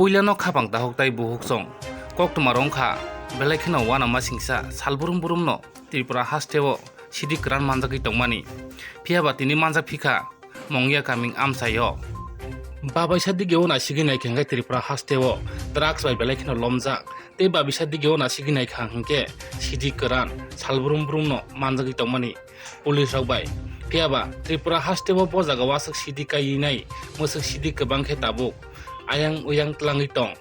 Puilano khapang tahok tai buhuk song koktuma rongkha belai kheno wana masingsa salburum burum no Tripura hasteo Sidi Kuran manjak tongmani phiaba tini manjak phika Munagia kaming amsayo babisa dige ona siginai khengai Tripura hasteo drugs bai belai kheno lomjak te babisa dige ona siginai khangke Sidi Kuran salburum burum no manjak tongmani police rok bai phiaba Tripura hasteo bojaga wasak Sidi kainai musuk Sidi kwbang khe tabuk ayang uyang tlangi tong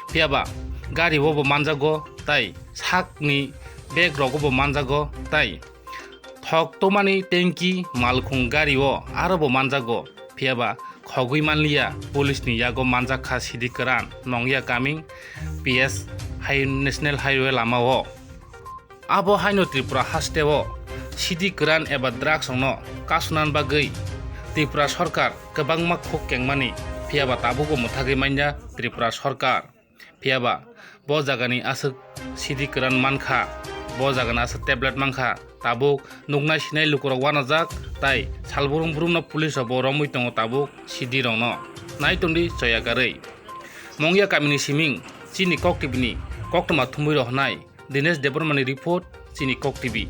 phiaba gari bo manjago tai sakni bag rogo bo manjago tai thok tomani tanki malkhung gari o aro bo manjago phiaba khogui manliya police ni yago manjak kha Sidi Kuran Munagia coming PS national highway lama o abo haino Tripura hasteo Sidi Kuran eba drugs no kasunan bagui Tripura sarkar kwbangma khok kengmani phiaba tabugo muthagui manya Tripura sarkar phiaba bo jagani asuk Sidi Kuran mankha bo jagani asuk tablet mankha tabuk nuknai sinai lukurok wanajak tai salburum burum no police bo romui tongo tabuk Sidi rok no naitondi choyakarei Munagia kamini siming chini kok tv ni koktoma thumui rok hnai Dinesh Debormani report chini kok tv.